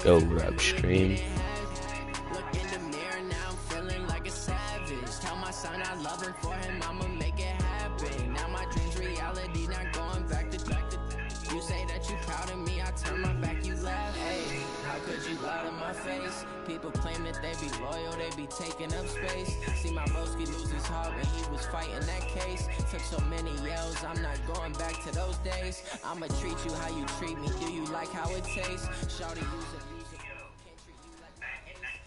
Go rub stream. People claim that they be loyal, they be taking up space. See my broski lose his heart when he was fighting that case. Took so many yells, I'm not going back to those days. I'ma treat you how you treat me, do you like how it tastes? Shawty use a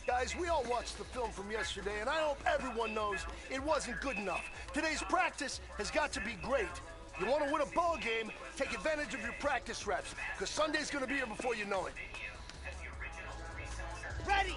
Guys, we all watched the film from yesterday, and I hope everyone knows it wasn't good enough. Today's practice has got to be great. You want to win a ball game, take advantage of your practice reps, because Sunday's going to be here before you know it. Ready!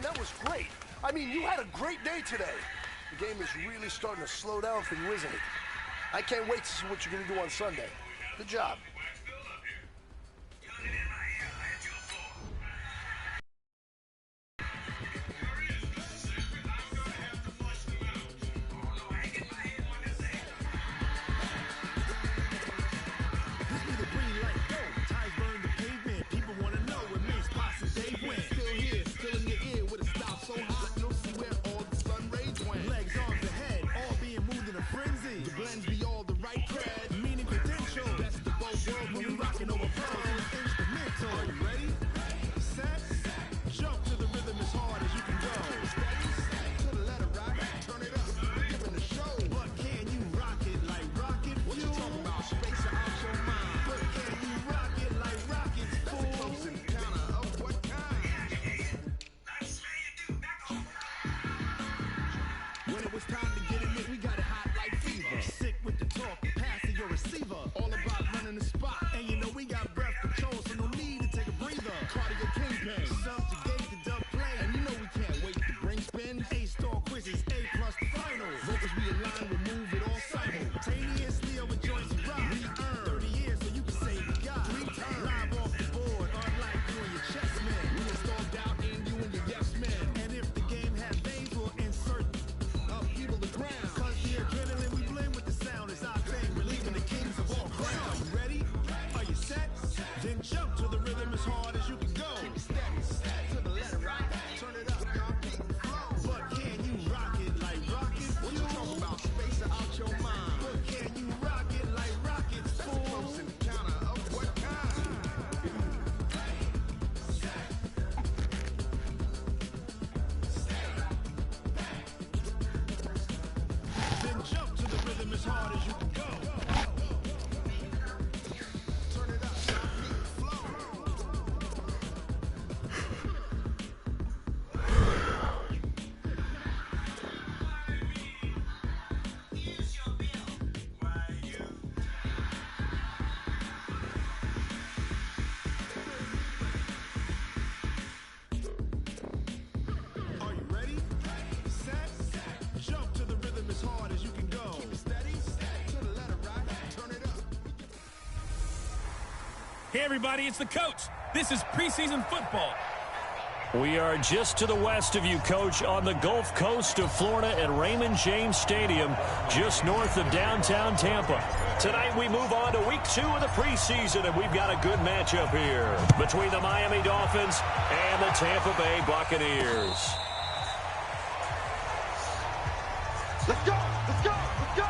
That was great. I mean, you had a great day today. The game is really starting to slow down for you, isn't it? I can't wait to see what you're going to do on Sunday. Good job. Hey, everybody, it's the coach. This is preseason football. We are just to the west of you, Coach, on the Gulf Coast of Florida at Raymond James Stadium, just north of downtown Tampa. Tonight we move on to week 2 of the preseason, and we've got a good matchup here between the Miami Dolphins and the Tampa Bay Buccaneers. Let's go! Let's go! Let's go!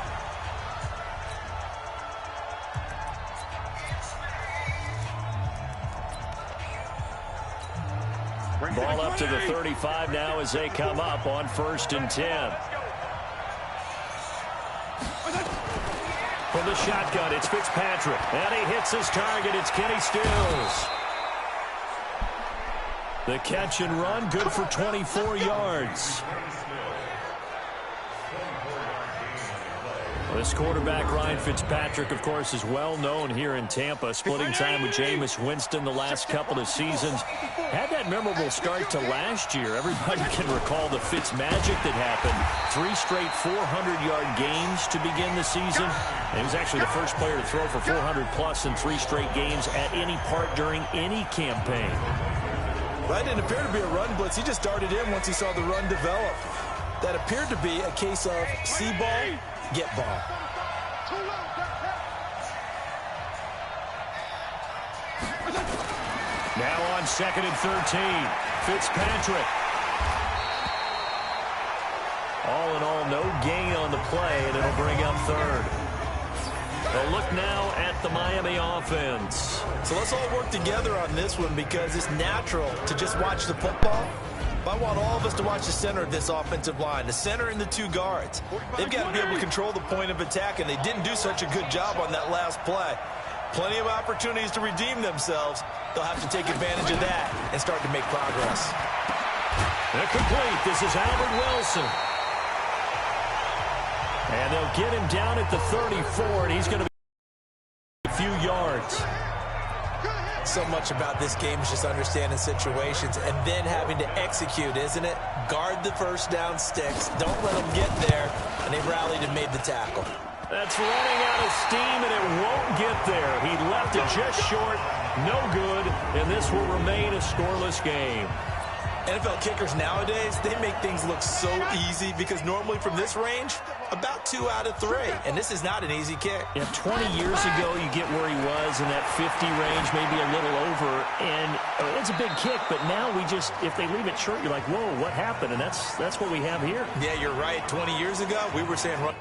Ball up to the 35 now as they come up on 1st and 10. From the shotgun, it's Fitzpatrick. And he hits his target. It's Kenny Stills. The catch and run, good for 24 yards. This quarterback, Ryan Fitzpatrick, of course, is well known here in Tampa, splitting time with Jameis Winston the last couple of seasons. Had that memorable start to last year. Everybody can recall the Fitz magic that happened. 3 straight 400-yard games to begin the season. And he was actually the first player to throw for 400-plus in 3 straight games at any part during any campaign. That didn't appear to be a run blitz. He just darted in once he saw the run develop. That appeared to be a case of see ball, get ball. Now on 2nd and 13, Fitzpatrick. All in all, no gain on the play, and it'll bring up 3rd. A look now at the Miami offense. So let's all work together on this one because it's natural to just watch the football. But I want all of us to watch the center of this offensive line, the center and the 2 guards. They've got to be able to control the point of attack, and they didn't do such a good job on that last play. Plenty of opportunities to redeem themselves. They'll have to take advantage of that and start to make progress. They're complete. This is Albert Wilson. And they'll get him down at the 34, and he's going to be a few yards. So much about this game is just understanding situations and then having to execute, isn't it? Guard the first down sticks. Don't let them get there. And they rallied and made the tackle. That's running out of steam, and it won't get there. He left it just short. No good, and this will remain a scoreless game. NFL kickers nowadays, they make things look so easy because normally from this range, about 2 out of 3. And this is not an easy kick. Yeah, 20 years ago, you get where he was in that 50 range, maybe a little over. And it's a big kick, but now we just, if they leave it short, you're like, whoa, what happened? And that's what we have here. Yeah, you're right. 20 years ago, we were saying run.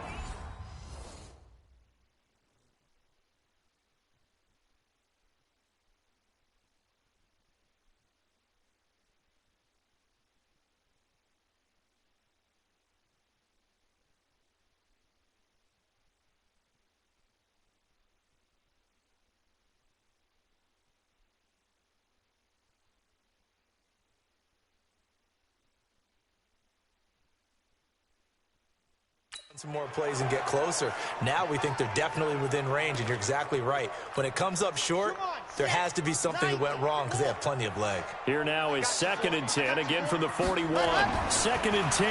Some more plays and get closer. Now we think they're definitely within range, and you're exactly right. When it comes up short, there has to be something that went wrong because they have plenty of leg. Here now is 2nd and 10, again from the 41. 2nd and 10.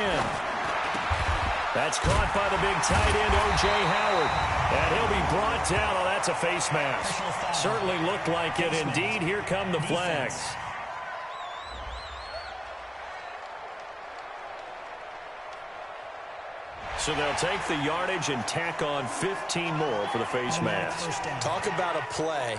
That's caught by the big tight end, O.J. Howard. And he'll be brought down. Oh, that's a face mask. Certainly looked like it. Indeed, here come the flags. So they'll take the yardage and tack on 15 more for the face mask. Talk about a play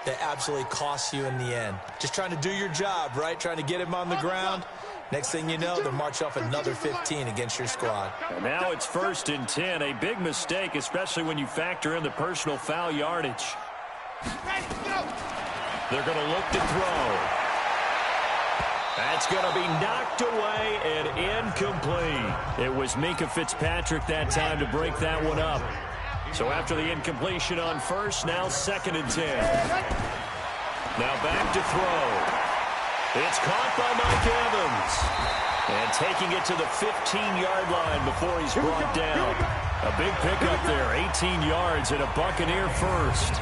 that absolutely costs you in the end. Just trying to do your job, right? Trying to get him on the ground. Next thing you know, they'll march off another 15 against your squad. And now it's 1st and 10. A big mistake, especially when you factor in the personal foul yardage. They're going to look to throw. That's going to be knocked away and incomplete. It was Minkah Fitzpatrick that time to break that one up. So after the incompletion on 1st, now 2nd and 10. Now back to throw. It's caught by Mike Evans. And taking it to the 15-yard line before he's brought down. A big pickup there, 18 yards and a Buccaneer first.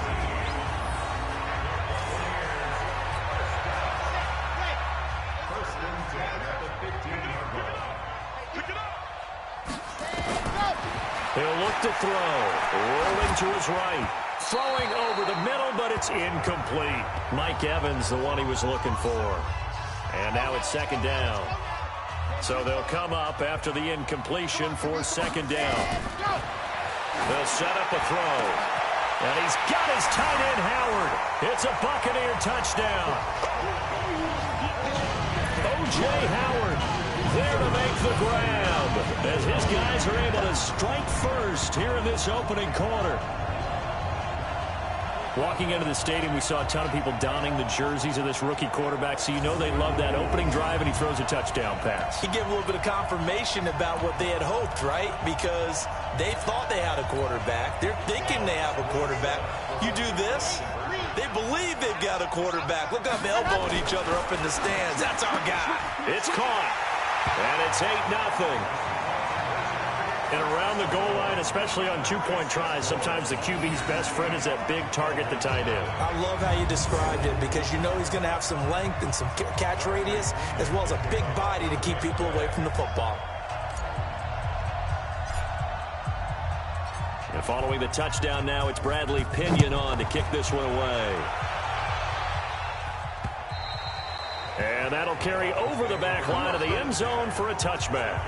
He'll look to throw. Rolling to his right. Throwing over the middle, but it's incomplete. Mike Evans, the one he was looking for. And now it's 2nd down. So they'll come up after the incompletion for 2nd down. They'll set up a throw. And he's got his tight end, Howard. It's a Buccaneer touchdown. O.J. Howard there to make the grab as his guys are able to strike first here in this opening quarter. Walking into the stadium, we saw a ton of people donning the jerseys of this rookie quarterback, so you know they love that opening drive, and he throws a touchdown pass. He gave a little bit of confirmation about what they had hoped, right? Because they thought they had a quarterback. They're thinking they have a quarterback. You do this, they believe they've got a quarterback. Look up, elbowing each other up in the stands. That's our guy. It's caught, and it's 8-0. And around the goal line, especially on two-point tries, sometimes the QB's best friend is that big target, the tight end. I love how you described it because you know he's going to have some length and some catch radius as well as a big body to keep people away from the football. And following the touchdown now, it's Bradley Pinion on to kick this one away. And that'll carry over the back line of the end zone for a touchback.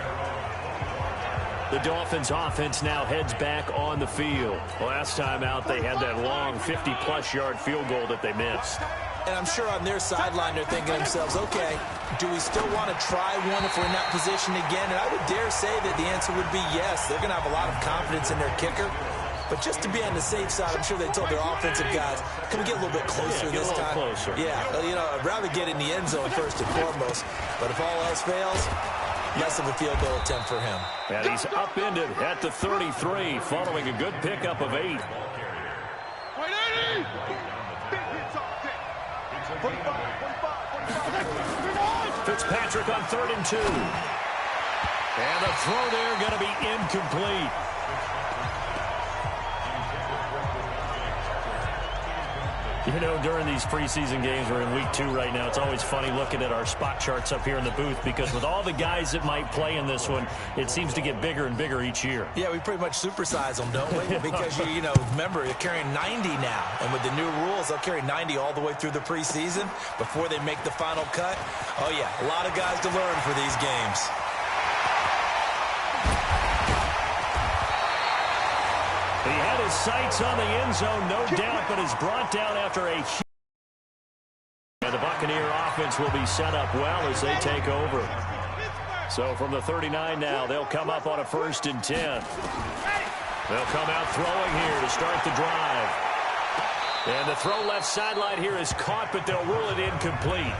The Dolphins offense now heads back on the field. Last time out, they had that long 50-plus yard field goal that they missed. And I'm sure on their sideline they're thinking to themselves, okay, do we still want to try one if we're in that position again? And I would dare say that the answer would be yes. They're going to have a lot of confidence in their kicker. But just to be on the safe side, I'm sure they told their offensive guys, can we get a little bit closer this time? Closer. Yeah, you know, I'd rather get in the end zone first and foremost. But if all else fails, less of a field goal attempt for him. And he's upended at the 33 following a good pickup of 8. Fitzpatrick on 3rd and 2. And the throw there going to be incomplete. You know, during these preseason games, we're in week 2 right now, it's always funny looking at our spot charts up here in the booth because with all the guys that might play in this one, it seems to get bigger and bigger each year. Yeah, we pretty much supersize them, don't we? Because, you know, remember, they're carrying 90 now. And with the new rules, they'll carry 90 all the way through the preseason before they make the final cut. Oh, yeah, a lot of guys to learn for these games. He had his sights on the end zone, no doubt, but is brought down after a huge... And the Buccaneer offense will be set up well as they take over. So from the 39 now, they'll come up on a 1st and 10. They'll come out throwing here to start the drive. And the throw left sideline here is caught, but they'll rule it incomplete.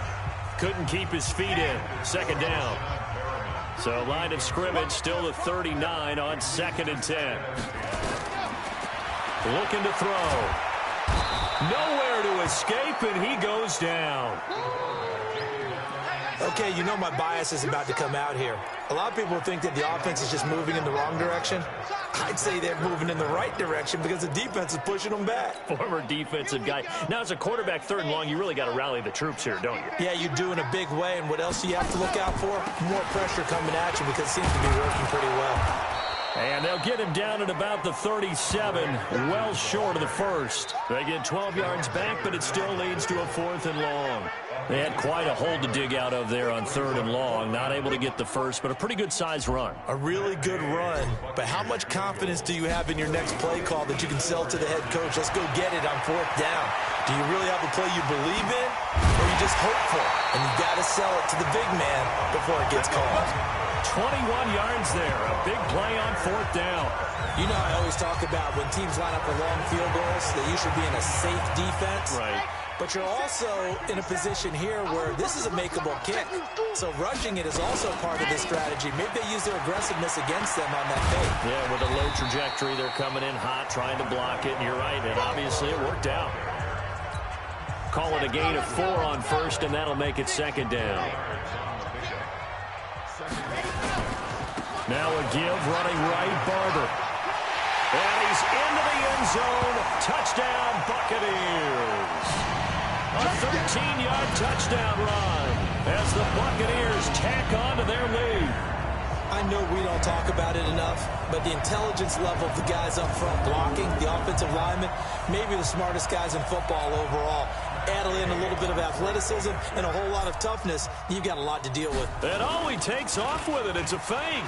Couldn't keep his feet in. 2nd down. So line of scrimmage still the 39 on 2nd and 10. Looking to throw. Nowhere to escape, and he goes down. Okay, you know my bias is about to come out here. A lot of people think that the offense is just moving in the wrong direction. I'd say they're moving in the right direction because the defense is pushing them back. Former defensive guy. Now, as a quarterback 3rd and long, you really got to rally the troops here, don't you? Yeah, you do in a big way, and what else do you have to look out for? More pressure coming at you because it seems to be working pretty well. And they'll get him down at about the 37, well short of the 1st. They get 12 yards back, but it still leads to a 4th and long. They had quite a hole to dig out of there on 3rd and long. Not able to get the 1st, but a pretty good-sized run. A really good run, but how much confidence do you have in your next play call that you can sell to the head coach? Let's go get it on 4th down. Do you really have a play you believe in, or are you just hopeful? And you got to sell it to the big man before it gets called. 21 yards there, a big play on 4th down. You know I always talk about when teams line up for long field goals, that you should be in a safe defense. Right. But you're also in a position here where this is a makeable kick. So rushing it is also part of this strategy. Maybe they use their aggressiveness against them on that fake. Yeah, with a low trajectory, they're coming in hot, trying to block it, and you're right, and obviously it worked out. Call it a gain of 4 on 1st, and that'll make it 2nd down. Now a give, running right, Barber. And he's into the end zone. Touchdown, Buccaneers. A 13-yard touchdown run as the Buccaneers tack on to their lead. I know we don't talk about it enough, but the intelligence level of the guys up front blocking, the offensive linemen, maybe the smartest guys in football overall. Add in a little bit of athleticism and a whole lot of toughness, you've got a lot to deal with. And all he takes off with it, it's a fake.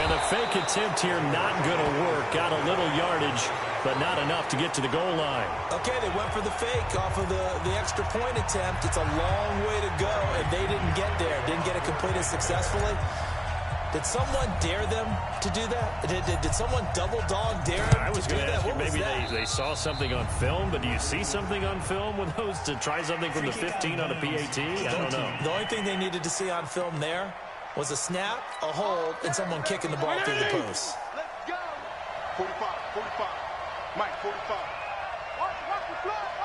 And the fake attempt here not going to work. Got a little yardage, but not enough to get to the goal line. Okay, they went for the fake off of the extra point attempt. It's a long way to go, and they didn't get there. Didn't get it completed successfully. Did someone dare them to do that? Did someone double dog dare them I was to do going to that? ask you, What was maybe that? they saw something on film, but do you see something on film with those to try something from the 15 on a PAT? I don't know. The only thing they needed to see on film there was a snap, a hold, and someone kicking the ball through the post. Let's go. 45, 45. Mike, 45. Watch the fly.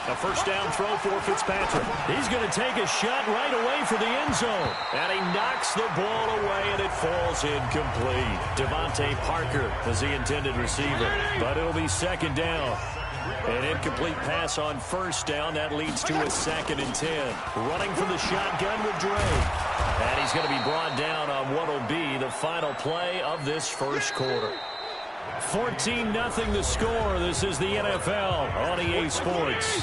A first down throw for Fitzpatrick. He's going to take a shot right away for the end zone. And he knocks the ball away, and it falls incomplete. Devontae Parker was the intended receiver, but it'll be second down. An incomplete pass on first down. That leads to a 2nd and 10. Running from the shotgun with Dre. And he's going to be brought down on what will be the final play of this first quarter. 14-0 the score. This is the NFL on EA Sports.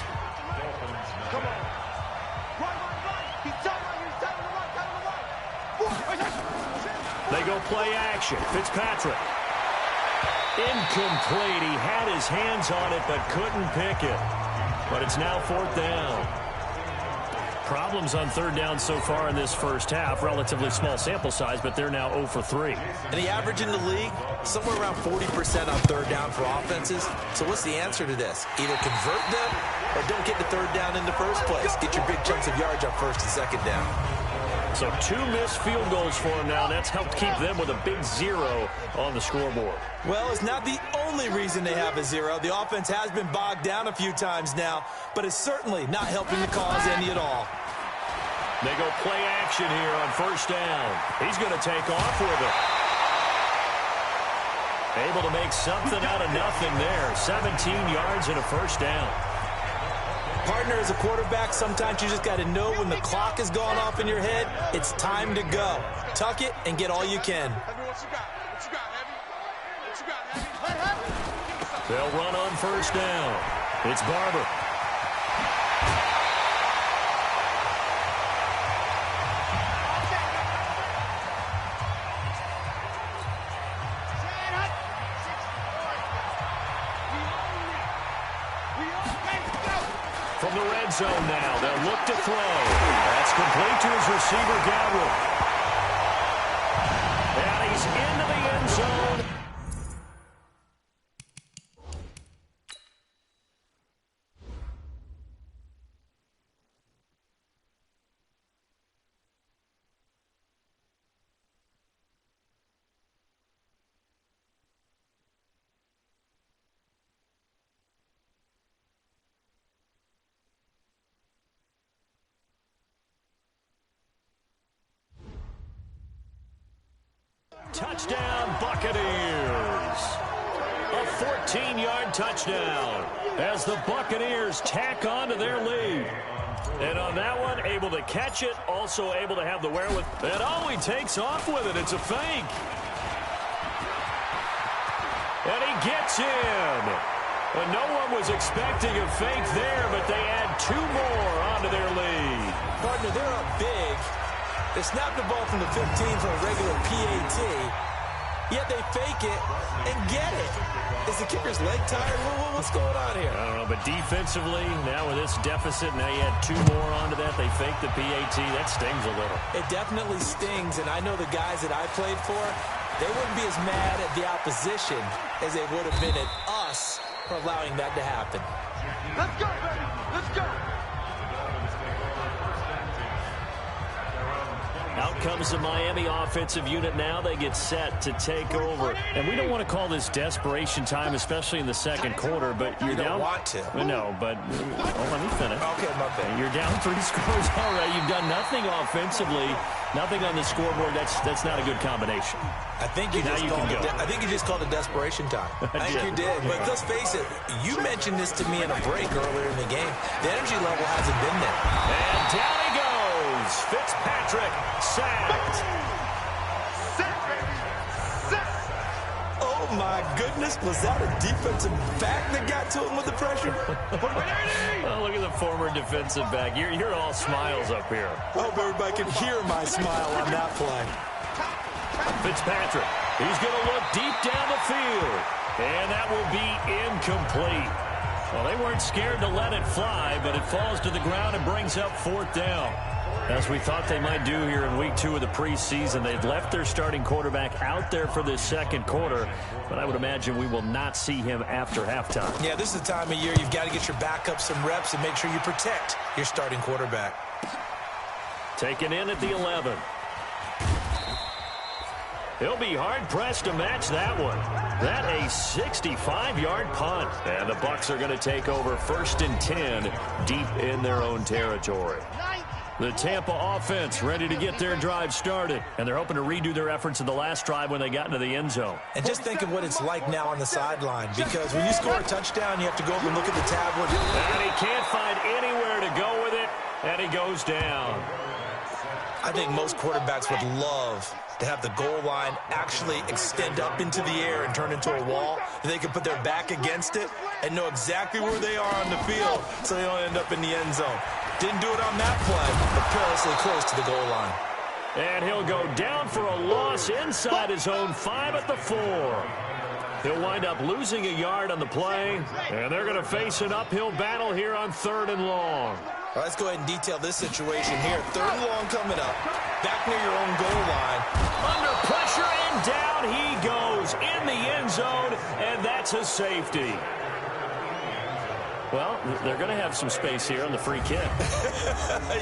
They go play action. Fitzpatrick. Incomplete. He had his hands on it but couldn't pick it. But it's now 4th down. Problems on 3rd down so far in this first half. Relatively small sample size, but they're now 0 for 3. And the average in the league, somewhere around 40% on 3rd down for offenses. So what's the answer to this? Either convert them or don't get the 3rd down in the first place. Get your big chunks of yards on 1st and 2nd down. So 2 missed field goals for him now. That's helped keep them with a big 0 on the scoreboard. Well, it's not the only reason they have a 0. The offense has been bogged down a few times now, but it's certainly not helping the cause any at all. They go play action here on 1st down. He's going to take off with it. Able to make something out of nothing there. 17 yards and a 1st down. Partner, as a quarterback, sometimes you just got to know when the clock has gone off in your head, it's time to go. Tuck it and get all you can. They'll run on 1st down. It's Barber. From the red zone now, they'll look to throw. That's complete to his receiver, Gabriel. And he's into the end zone. Touchdown, Buccaneers. A 14-yard touchdown as the Buccaneers tack on to their lead. And on that one, able to catch it, also able to have the wherewithal. And oh, he takes off with it. It's a fake. And he gets in. And no one was expecting a fake there, but they add 2 more onto their lead. Partner, they're up big. They snap the ball from the 15 for a regular PAT, yet they fake it and get it. Is the kicker's leg tired? What's going on here? I don't know, but defensively, now with this deficit, now you add 2 more onto that. They fake the PAT. That stings a little. It definitely stings, and I know the guys that I played for, they wouldn't be as mad at the opposition as they would have been at us for allowing that to happen. Let's go, baby. Let's go. Out comes the Miami offensive unit now. They get set to take over. And we don't want to call this desperation time, especially in the second quarter, but you're down. You don't want to. No, but let me finish. Okay, my bad. You're down 3 scores already. You've done nothing offensively, nothing on the scoreboard. That's not a good combination. I think you just called it desperation time. I think you did. But let's face it, you mentioned this to me in a break earlier in the game. The energy level hasn't been there. And down he goes. Fitzpatrick sacked. Oh, my goodness. Was that a defensive back that got to him with the pressure? Oh, look at the former defensive back. You're all smiles up here. I hope everybody can hear my smile on that play. Fitzpatrick. He's going to look deep down the field. And that will be incomplete. Well, they weren't scared to let it fly, but it falls to the ground and brings up 4th down. As we thought they might do here in week 2 of the preseason, they've left their starting quarterback out there for this second quarter, but I would imagine we will not see him after halftime. Yeah, this is the time of year you've got to get your backup some reps and make sure you protect your starting quarterback. Taken in at the 11. He'll be hard-pressed to match that one. That a 65-yard punt. And the Bucs are going to take over 1st and 10 deep in their own territory. The Tampa offense ready to get their drive started. And they're hoping to redo their efforts in the last drive when they got into the end zone. And just think of what it's like now on the sideline. Because when you score a touchdown, you have to go up and look at the tablet. And he can't find anywhere to go with it. And he goes down. I think most quarterbacks would love to have the goal line actually extend up into the air and turn into a wall. They can put their back against it and know exactly where they are on the field so they don't end up in the end zone. Didn't do it on that play, but perilously close to the goal line. And he'll go down for a loss inside his own 5 at the 4. He'll wind up losing a yard on the play, and they're going to face an uphill battle here on 3rd and long. All right, let's go ahead and detail this situation here. 3rd and long coming up, back near your own goal line. Under pressure, and down he goes in the end zone, and that's a safety. Well, they're going to have some space here on the free kick.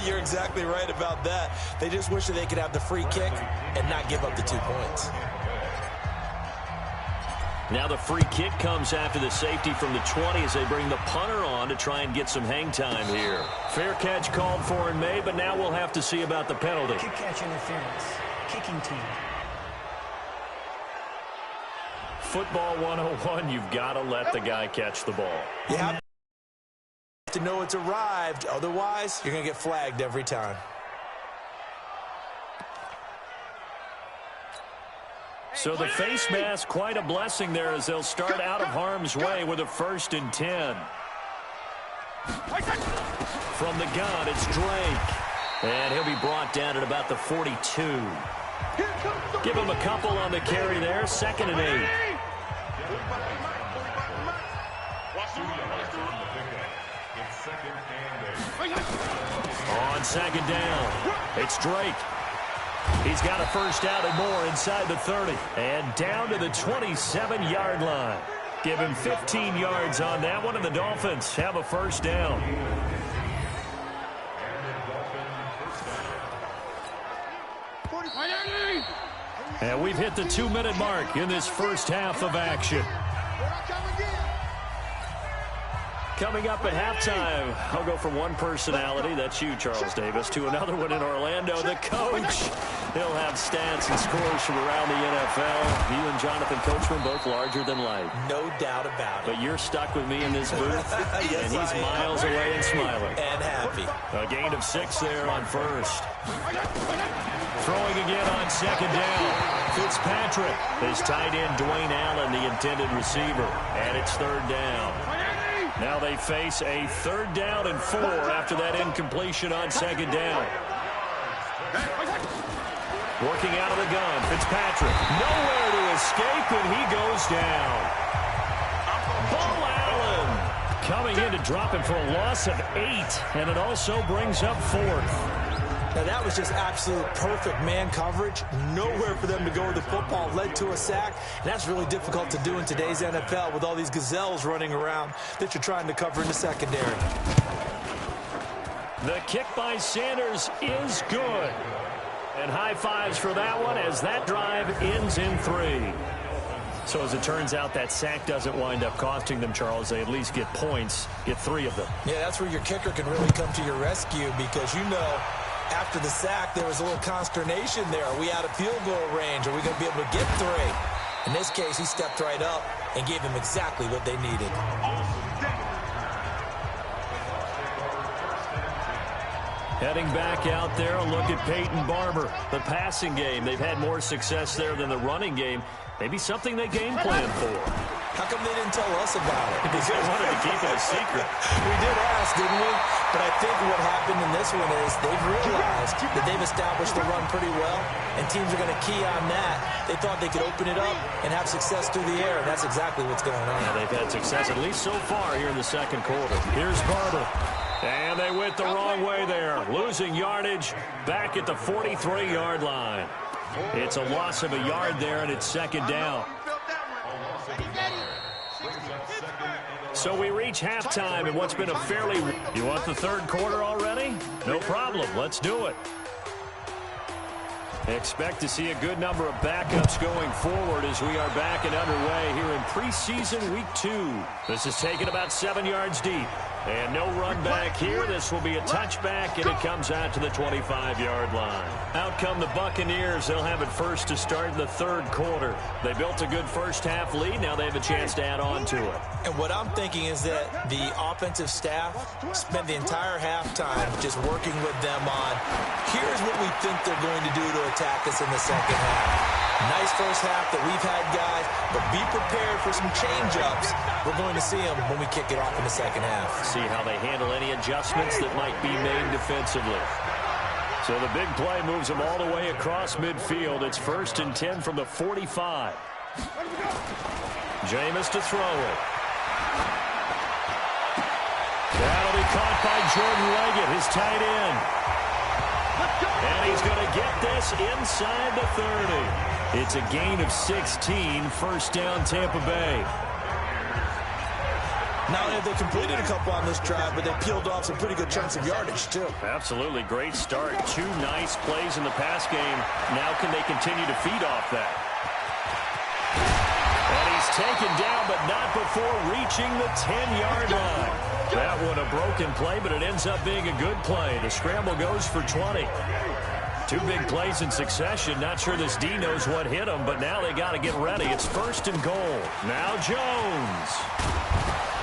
You're exactly right about that. They just wish that they could have the free kick and not give up the 2 points. Now the free kick comes after the safety from the 20 as they bring the punter on to try and get some hang time here. Fair catch called for and made, but now we'll have to see about the penalty. Kick catch interference. Kicking team. Football 101, you've got to let the guy catch the ball. You have to know it's arrived. Otherwise, you're going to get flagged every time. So the face mask, quite a blessing there as they'll start out of harm's way with a 1st and 10. From the gun, it's Drake. And he'll be brought down at about the 42. Give him a couple on the carry there, 2nd and 8. On 2nd down, it's Drake. He's got a 1st down and more inside the 30. And down to the 27-yard line. Give him 15 yards on that one, and the Dolphins have a 1st down. And we've hit the 2-minute mark in this first half of action. Coming up at halftime, I'll go from one personality, that's you, Charles Davis, to another one in Orlando, the coach. He'll have stats and scores from around the NFL. You and Jonathan Coachman both larger than life. No doubt about it. But you're stuck with me in this booth, Yes, and he's miles away and smiling. And happy. A gain of 6 there on 1st. Throwing again on 2nd down. Fitzpatrick, his tight end Dwayne Allen, the intended receiver. And it's 3rd down. Now they face a 3rd down and 4 after that incompletion on 2nd down. Working out of the gun, Fitzpatrick. Nowhere to escape, and he goes down. Bo Allen coming in to drop him for a loss of 8, and it also brings up 4th. Now, that was just absolute perfect man coverage. Nowhere for them to go with the football. Led to a sack. And that's really difficult to do in today's NFL with all these gazelles running around that you're trying to cover in the secondary. The kick by Sanders is good. And high fives for that one as that drive ends in 3. So as it turns out, that sack doesn't wind up costing them, Charles. They at least get points, get 3 of them. Yeah, that's where your kicker can really come to your rescue because you know after the sack there was a little consternation there. Are we out of field goal range? Are we going to be able to get 3? In this case, he stepped right up and gave them exactly what they needed. Heading back out there, a look at Peyton Barber. The passing game, they've had more success there than the running game. Maybe something they game plan for. How come they didn't tell us about it? Because they wanted to keep it a secret. We did ask, didn't we? But I think what happened in this one is they've realized that they've established the run pretty well, and teams are going to key on that. They thought they could open it up and have success through the air, and that's exactly what's going on. Yeah, they've had success, at least so far, here in the second quarter. Here's Barber. And they went the wrong way there, losing yardage back at the 43-yard line. It's a loss of a yard there, and it's second down. So we reach halftime in what's been a fairly... You want the third quarter already? No problem. Let's do it. Expect to see a good number of backups going forward as we are back and underway here in preseason week 2. This is taken about 7 yards deep. And no run back here. This will be a touchback, and it comes out to the 25-yard line. Out come the Buccaneers. They'll have it first to start the third quarter. They built a good first-half lead. Now they have a chance to add on to it. And what I'm thinking is that the offensive staff spent the entire halftime just working with them on, here's what we think they're going to do to attack us in the second half. Nice first half that we've had, guys, but be prepared for some change-ups. We're going to see them when we kick it off in the second half. See how they handle any adjustments that might be made defensively. So the big play moves them all the way across midfield. It's 1st and 10 from the 45. Jameis to throw it. That'll be caught by Jordan Leggett, his tight end. And he's going to get this inside the 30. It's a gain of 16, first down Tampa Bay. Not only have they completed a couple on this drive, but they peeled off some pretty good chunks of yardage, too. Absolutely. Great start. 2 nice plays in the pass game. Now can they continue to feed off that? And he's taken down, but not before reaching the 10-yard line. That one a broken play, but it ends up being a good play. The scramble goes for 20. 2 big plays in succession. Not sure this D knows what hit him, but now they got to get ready. It's 1st and goal. Now Jones.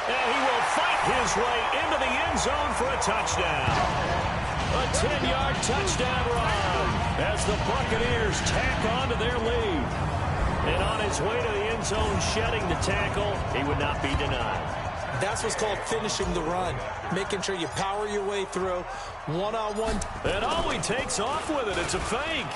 And he will fight his way into the end zone for a touchdown. A 10-yard touchdown run as the Buccaneers tack on to their lead. And on his way to the end zone, shedding the tackle, he would not be denied. That's what's called finishing the run, making sure you power your way through one-on-one. And he takes off with it. It's a fake.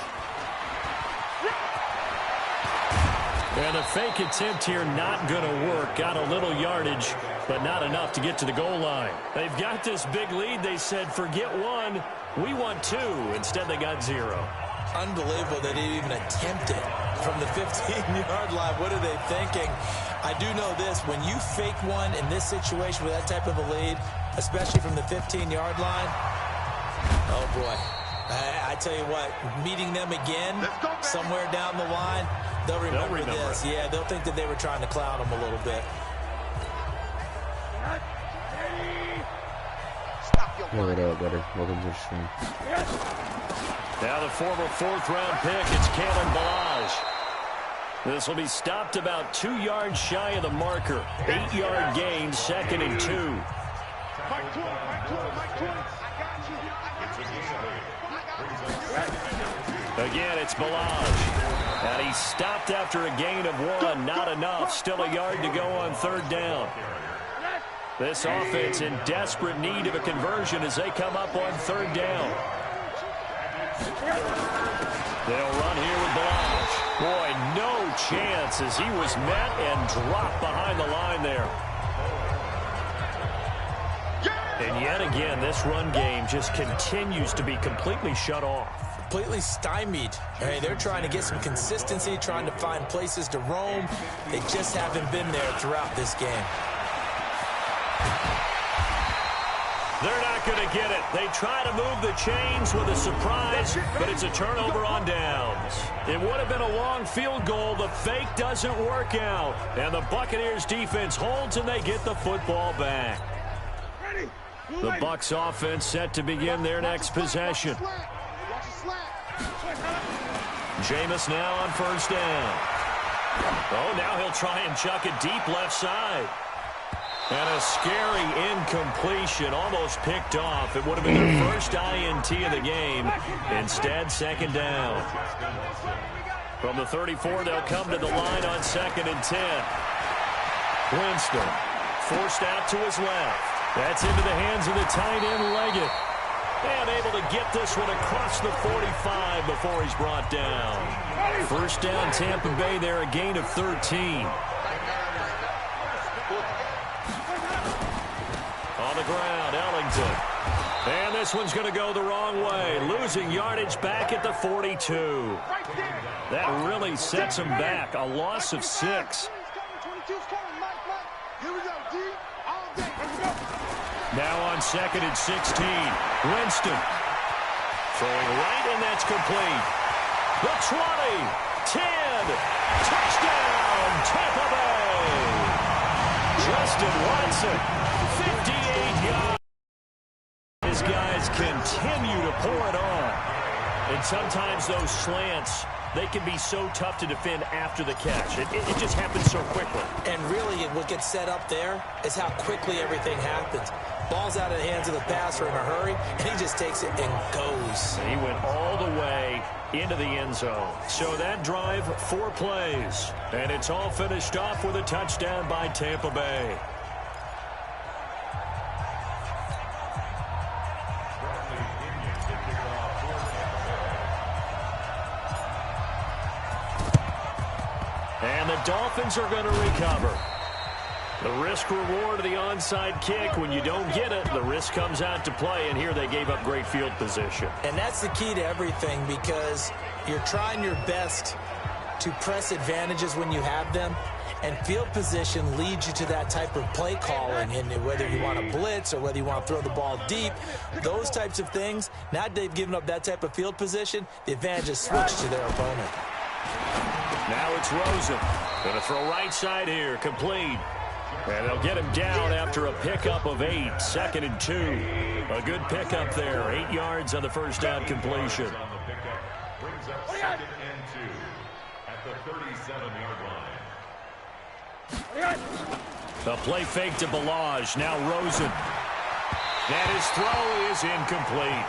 And a fake attempt here not going to work. Got a little yardage, but not enough to get to the goal line. They've got this big lead. They said, forget 1. We want 2. Instead, they got 0. Unbelievable they didn't even attempt it from the 15-yard line. What are they thinking? I do know this. When you fake one in this situation with that type of a lead, especially from the 15-yard line, oh, boy. I tell you what, meeting them again somewhere down the line, they'll remember this. Yeah, they'll think that they were trying to clown them a little bit. Now the former 4th-round pick, it's Kalen Ballage. This will be stopped about 2 yards shy of the marker. 8-yard gain, 2nd and 2. Again, it's Ballage. And he's stopped after a gain of 1. Not enough. Still a yard to go on 3rd down. This offense in desperate need of a conversion as they come up on 3rd down. They'll run here with Ballage. Boy, no chance as he was met and dropped behind the line there. And yet again, this run game just continues to be completely shut off. Completely stymied. Hey, they're trying to get some consistency, trying to find places to roam. They just haven't been there throughout this game. They're not going to get it. They try to move the chains with a surprise, but it's a turnover on downs. It would have been a long field goal. The fake doesn't work out. And the Buccaneers defense holds, and they get the football back. The Bucs offense set to begin their next possession. Jameis now on 1st down. Oh, now he'll try and chuck it deep left side. And a scary incompletion, almost picked off. It would have been their first INT of the game. Instead, 2nd down. From the 34, they'll come to the line on 2nd and 10. Winston forced out to his left. That's into the hands of the tight end, Leggett. And able to get this one across the 45 before he's brought down. First down, Tampa Bay there, a gain of 13. On the ground, Ellington. And this one's going to go the wrong way. Losing yardage back at the 42. That really sets him back. A loss of 6. Now on 2nd and 16. Winston. Throwing right, and that's complete. The 20. 10. Touchdown, Tampa Bay. Justin Watson. 58 yards. These guys continue to pour it on. And sometimes those slants, they can be so tough to defend after the catch. It just happens so quickly. And really, what gets set up there is how quickly everything happens. Ball's out of the hands of the passer in a hurry, and he just takes it and goes. He went all the way into the end zone. So that drive, 4 plays. And it's all finished off with a touchdown by Tampa Bay. And the Dolphins are going to recover. The risk-reward of the onside kick, when you don't get it, the risk comes out to play, and here they gave up great field position. And that's the key to everything, because you're trying your best to press advantages when you have them, and field position leads you to that type of play calling, and whether you want to blitz or whether you want to throw the ball deep, those types of things, now they've given up that type of field position, the advantage is switched to their opponent. Now it's Rosen. Going to throw right side here, complete. And they'll get him down after a pickup of 8. 2nd and 2. A good pickup there. 8 yards on the first down completion. Brings up 2nd and 2 at the 37-yard line. The play fake to Balaj. Now Rosen. And his throw is incomplete.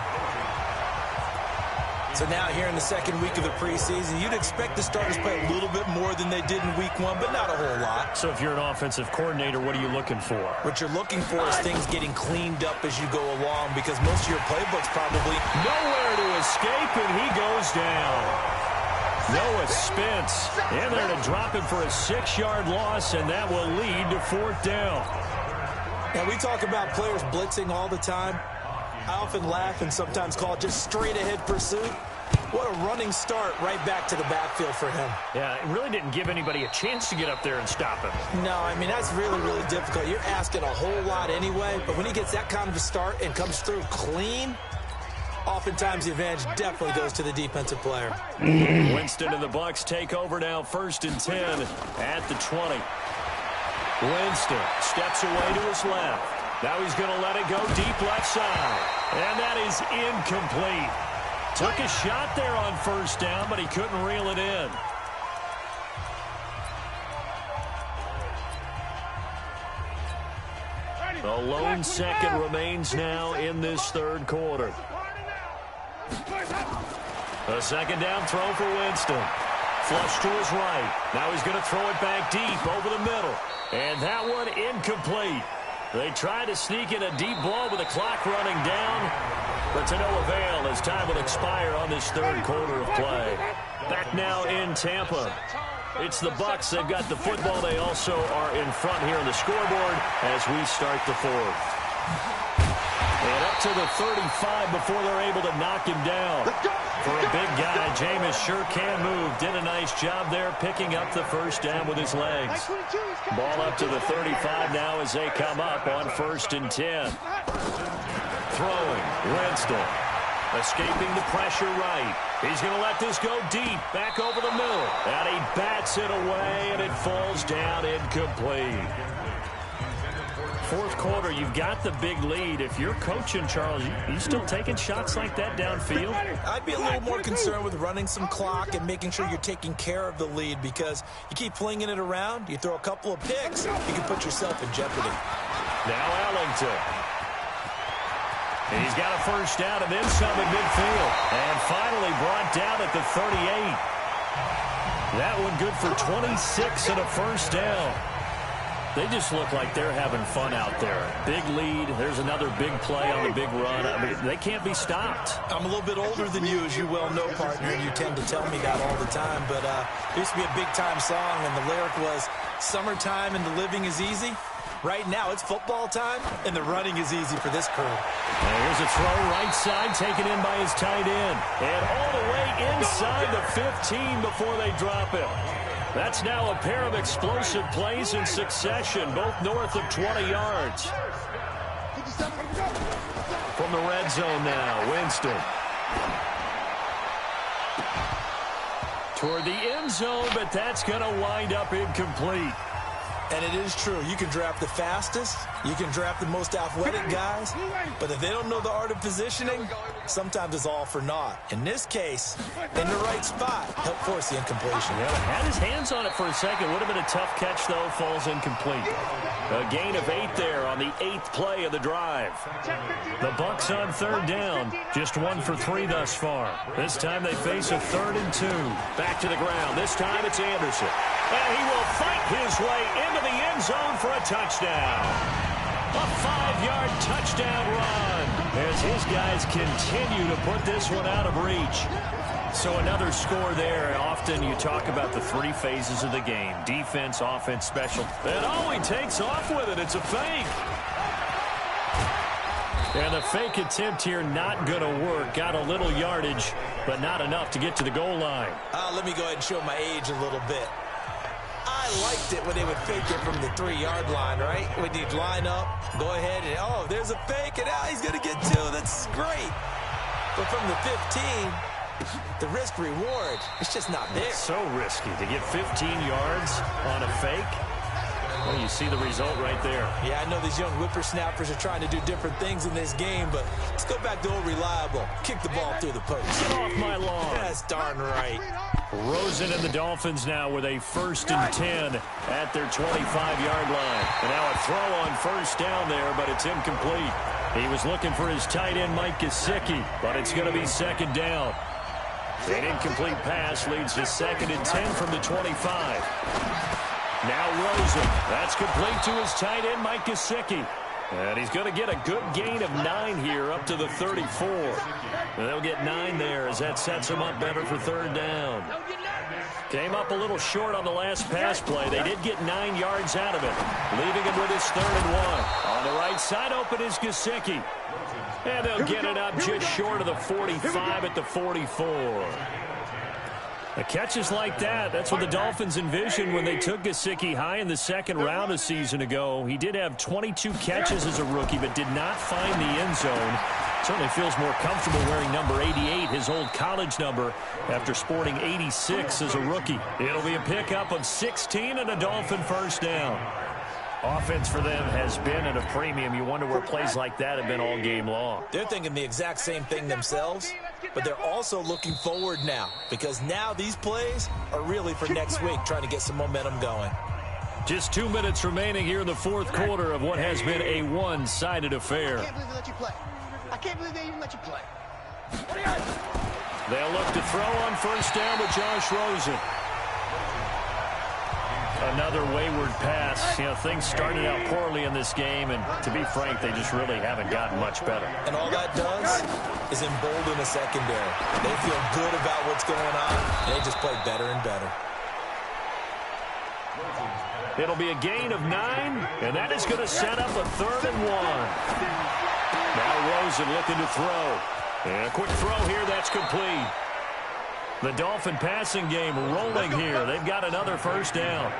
So now here in the second week of the preseason, you'd expect the starters to play a little bit more than they did in week 1, but not a whole lot. So if you're an offensive coordinator, what are you looking for? What you're looking for is things getting cleaned up as you go along, because most of your playbook's probably nowhere to escape, and he goes down. Noah Spence in there to drop him for a 6-yard loss, and that will lead to 4th down. Now, we talk about players blitzing all the time. I often laugh and sometimes call it just straight-ahead pursuit. What a running start right back to the backfield for him. Yeah, it really didn't give anybody a chance to get up there and stop him. No, I mean, that's really, really difficult. You're asking a whole lot anyway, but when he gets that kind of a start and comes through clean, oftentimes the advantage definitely goes to the defensive player. Winston and the Bucs take over now, 1st and 10 at the 20. Winston steps away to his left. Now he's going to let it go deep left side. And that is incomplete. Took a shot there on 1st down, but he couldn't reel it in. The lone second remains now in this 3rd quarter. A 2nd down throw for Winston. Flush to his right. Now he's going to throw it back deep over the middle. And that one incomplete. They try to sneak in a deep ball with the clock running down, but to no avail as time will expire on this 3rd quarter of play. Back now in Tampa. It's the Bucs. They've got the football. They also are in front here on the scoreboard as we start the 4th. And up to the 35 before they're able to knock him down. For a big guy, Jameis sure can move. Did a nice job there picking up the 1st down with his legs. Ball up to the 35 now as they come up on 1st and 10. Throwing, Winston. Escaping the pressure right. He's going to let this go deep, back over the middle. And he bats it away, and it falls down incomplete. 4th quarter, you've got the big lead. If you're coaching, Charles, you still taking shots like that downfield? I'd be a little more concerned with running some clock and making sure you're taking care of the lead, because you keep flinging it around, you throw a couple of picks, you can put yourself in jeopardy. Now Ellington. He's got a 1st down and then some in midfield. And finally brought down at the 38. That one good for 26 and a 1st down. They just look like they're having fun out there. Big lead. There's another big play on the big run. I mean, they can't be stopped. I'm a little bit older than you, as you well know, partner, and you tend to tell me that all the time. But it used to be a big-time song, and the lyric was, "Summertime and the living is easy." Right now, it's football time, and the running is easy for this crew. And here's a throw right side, taken in by his tight end. And all the way inside the 15 before they drop him. That's now a pair of explosive plays in succession, both north of 20 yards. From the red zone now, Winston. Toward the end zone, but that's going to wind up incomplete. And it is true. You can draft the fastest. You can draft the most athletic guys. But if they don't know the art of positioning, sometimes it's all for naught. In this case, in the right spot, help force the incompletion. Yeah, had his hands on it for a second. Would have been a tough catch, though. Falls incomplete. A gain of 8 there on the 8th play of the drive. The Bucs on 3rd down. Just 1 for 3 thus far. This time they face a 3rd and 2. Back to the ground. This time it's Anderson. And he will fight his way into the end zone for a touchdown. A 5-yard touchdown run as his guys continue to put this one out of reach. So another score there. Often you talk about the 3 phases of the game. Defense, offense, special. And oh, he takes off with it. It's a fake. And the fake attempt here not going to work. Got a little yardage, but not enough to get to the goal line. Let me go ahead and show my age a little bit. I liked it when they would fake it from the 3-yard line, right? When you'd line up, go ahead, and oh, there's a fake, and now he's going to get 2. That's great. But from the 15, the risk-reward, it's just not there. It's so risky to get 15 yards on a fake. Well, you see the result right there. Yeah, I know these young whippersnappers are trying to do different things in this game, but let's go back to old reliable. Kick the ball through the post. Get off my lawn. That's darn right. Rosen and the Dolphins now with a 1st and 10 at their 25-yard line. And now a throw on 1st down there, but it's incomplete. He was looking for his tight end, Mike Gesicki, but it's going to be 2nd down. An incomplete pass leads to 2nd and 10 from the 25. Now Rosen. That's complete to his tight end, Mike Gesicki. And he's going to get a good gain of 9 here up to the 34. And they'll get 9 there as that sets him up better for 3rd down. Came up a little short on the last pass play. They did get 9 yards out of it, leaving him with his 3rd and 1. On the right side open is Gesicki. And they'll get it up just short of the 45 at the 44. The catches like that, that's what the Dolphins envisioned when they took Gesicki high in the 2nd round a season ago. He did have 22 catches as a rookie, but did not find the end zone. Certainly feels more comfortable wearing number 88, his old college number, after sporting 86 as a rookie. It'll be a pickup of 16 and a Dolphin 1st down. Offense for them has been at a premium. You wonder where plays like that have been all game long. They're thinking the exact same thing themselves, but they're also looking forward now, because now these plays are really for next week, trying to get some momentum going. Just 2 minutes remaining here in the 4th quarter of what has been a one-sided affair. I can't believe they let you play. I can't believe they even let you play. They'll look to throw on 1st down with Josh Rosen. Another wayward pass. You know, things started out poorly in this game, and to be frank, they just really haven't gotten much better. And all that does is embolden the secondary. They feel good about what's going on, and they just play better and better. It'll be a gain of 9, and that is going to set up a 3rd and 1. Now Rosen looking to throw. And a quick throw here, that's complete. The Dolphin passing game rolling here. They've got another 1st down.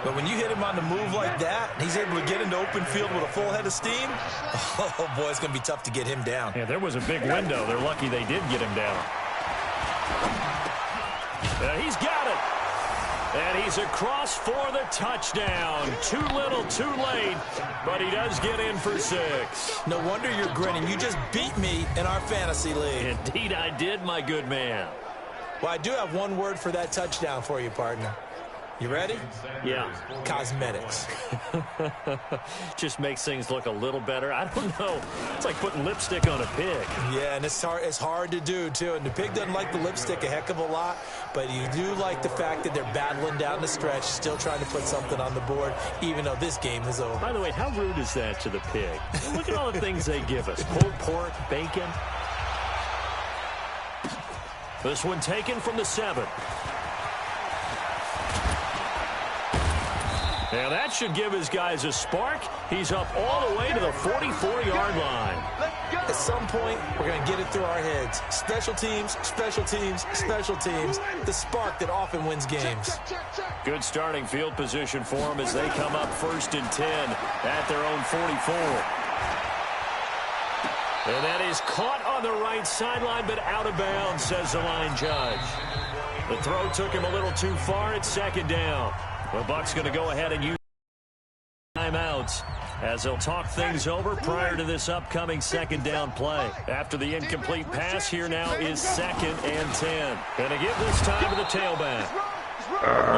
But when you hit him on the move like that, he's able to get into open field with a full head of steam, oh, boy, it's going to be tough to get him down. Yeah, there was a big window. They're lucky they did get him down. He's got it. And he's across for the touchdown. Too little, too late, but he does get in for 6. No wonder you're grinning. You just beat me in our fantasy league. Indeed I did, my good man. Well, I do have one word for that touchdown for you, partner. You ready? Yeah. Cosmetics. Just makes things look a little better. I don't know. It's like putting lipstick on a pig. Yeah, and it's hard to do, too. And the pig doesn't like the lipstick a heck of a lot, but you do like the fact that they're battling down the stretch, still trying to put something on the board, even though this game is over. By the way, how rude is that to the pig? Look at all the things they give us. Pulled pork, bacon. This one taken from the 7. Now that should give his guys a spark. He's up all the way to the 44-yard line. At some point, we're going to get it through our heads. Special teams, special teams, special teams. The spark that often wins games. Good starting field position for them as they come up 1st and 10 at their own 44. And that is caught on the right sideline, but out of bounds, says the line judge. The throw took him a little too far. It's 2nd down. The Bucs going to go ahead and use timeouts as they'll talk things over prior to this upcoming 2nd down play. After the incomplete pass, here now is 2nd and 10. Going to give this time to the tailback.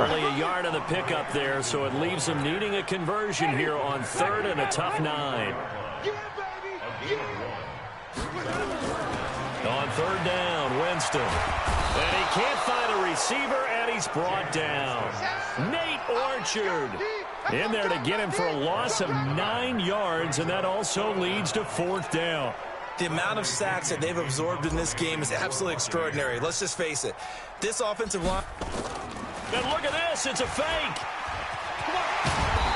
Only a yard on the pickup there, so it leaves them needing a conversion here on 3rd and a tough 9. On 3rd down, Winston. And he can't find a receiver, and he's brought down. Nate Orchard in there to get him for a loss of 9 yards, and that also leads to 4th down. The amount of sacks that they've absorbed in this game is absolutely extraordinary. Let's just face it. This offensive line... And look at this. It's a fake.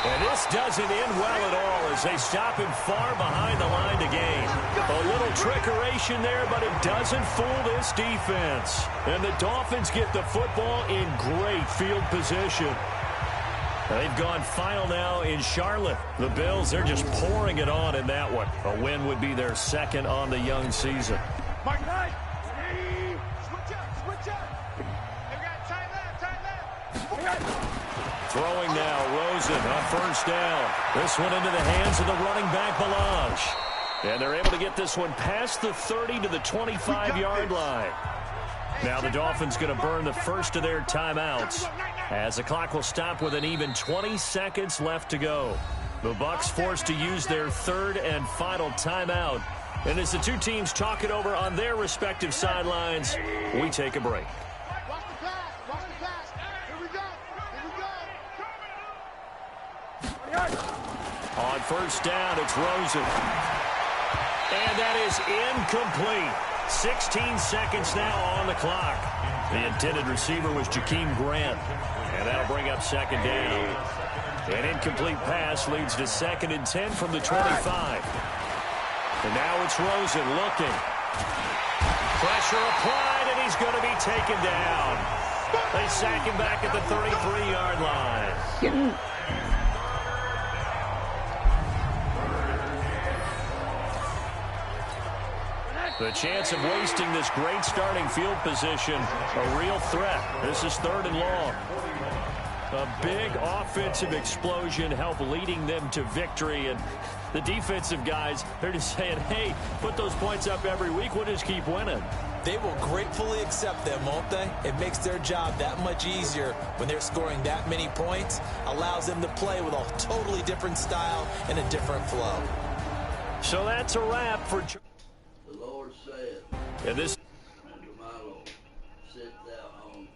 And this doesn't end well at all as they stop him far behind the line to gain. A little trickeration there, but it doesn't fool this defense. And the Dolphins get the football in great field position. They've gone final now in Charlotte. The Bills, they're just pouring it on in that one. A win would be their 2nd on the young season. Mike Knight. Switch up. They've got time left. Throwing now, Rosen on 1st down. This one into the hands of the running back, Balazs. And they're able to get this one past the 30 to the 25-yard line. Now the Dolphins going to burn the first of their timeouts as the clock will stop with an even 20 seconds left to go. The Bucs forced to use their 3rd and final timeout. And as the two teams talk it over on their respective sidelines, we take a break. On 1st down, it's Rosen. And that is incomplete. 16 seconds now on the clock. The intended receiver was Jakeem Grant. And that'll bring up 2nd down. An incomplete pass leads to 2nd and 10 from the 25. And now it's Rosen looking. Pressure applied, and he's going to be taken down. They sack him back at the 33-yard line. The chance of wasting this great starting field position, a real threat. This is 3rd and long. A big offensive explosion helped leading them to victory. And the defensive guys, they're just saying, hey, put those points up every week. We'll just keep winning. They will gratefully accept them, won't they? It makes their job that much easier when they're scoring that many points. Allows them to play with a totally different style and a different flow. So that's a wrap for... The Lord said, and this... sit thou on.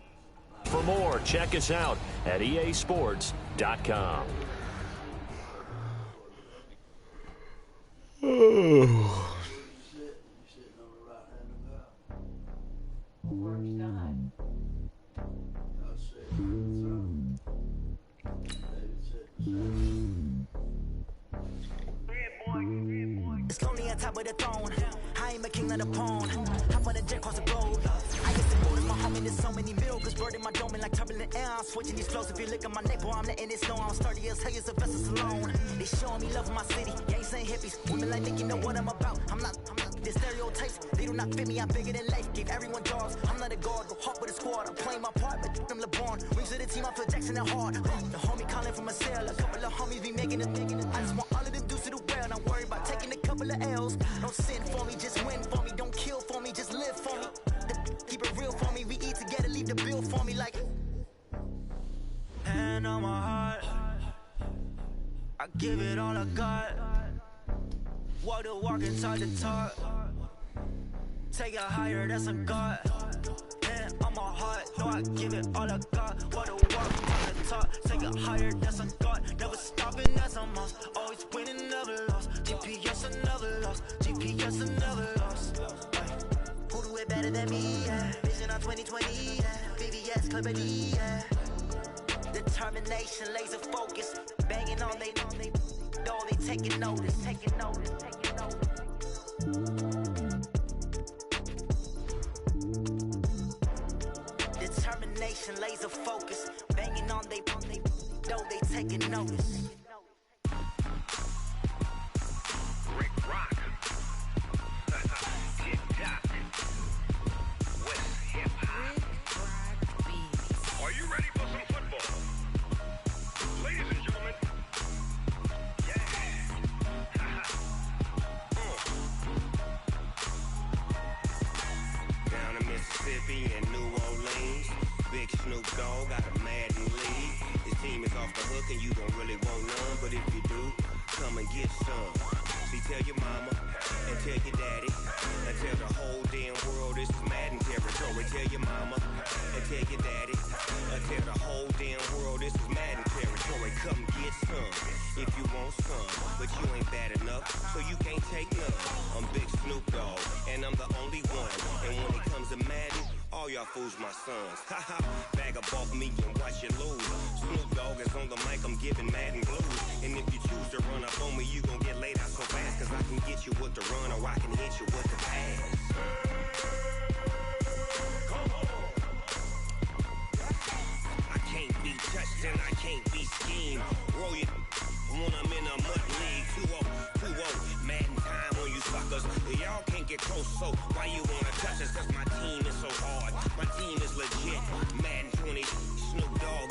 For more, check us out at easports.com. It's lonely on top of the throne. I am a king of the pawn. Hop on the jet across the globe. I get some in my home and there's so many bills. Bird in my dome and like turbulent air. I'm switching these flows. If you look at my neck, boy, I'm letting it snow. I'm sturdy as hell as a vessel alone. They showing me love in my city. Gangs ain't hippies. Women like Nick, you know what I'm about. I'm not the stereotypes. They do not fit me. I'm bigger than life. Give everyone jobs. I'm not a guard. Go hard with a squad. I'm playing my part, but them LeBron. Rings to the team. I feel Jackson and hard. The homie calling from a cell. A couple of homies be making it. I just want all of them dudes to do well. Not worry about taking a couple of L's. Don't sin for me, just win for me. Don't kill for me, just live for me. Keep it real for me. We eat together, leave the bill for me like. give it all I got. Walk the walk and talk the talk. Take it higher, that's a God. Man, on my heart, no, I give it all I got. Walk the walk, talk the talk. Take it higher, that's a God. Never stopping, that's a must. Always winning, never lost. GPS, I never lost. GPS, I never lost. Who do it better than me? Yeah. Vision on 2020. Yeah. VVS, Clippity. Yeah. Determination, laser focus. Banging on they know they taking notice. Taking notice. Taking notice. Determination, laser focus. Banging on they know they taking notice. Rick Rock. Tick-tock. West hip-hop. Are you ready for some football? Ladies and gentlemen. Yeah. Down in Mississippi and New Orleans, Big Snoop Dogg got a Madden league. His team is off the hook and you don't really want none, but if you do, come and get some. See, tell your mama and tell your daddy and tell the whole damn world this is Madden territory. Tell your mama and tell your daddy and tell the whole damn world this is Madden territory. Come get some if you want some, but you ain't bad enough, so you can't take none. I'm Big Snoop Dogg and I'm the only one, and when it comes to Madden, all y'all fools my sons. Haha, bag up off me and watch you lose. Snoop Dogg is on the mic, I'm giving Madden blues. And if you choose to run up on me, you gon' get laid out so fast, cause I can get you with the run or I can hit you with the pass. Come on. I can't be touched and I can't be schemed. Roll you when I'm in a mud league. 2-0, Madden time on you suckers. Y'all can't get close, so why you wanna touch us? Cause my team is so hard. My team is legit. Madden 20, Snoop Dogg.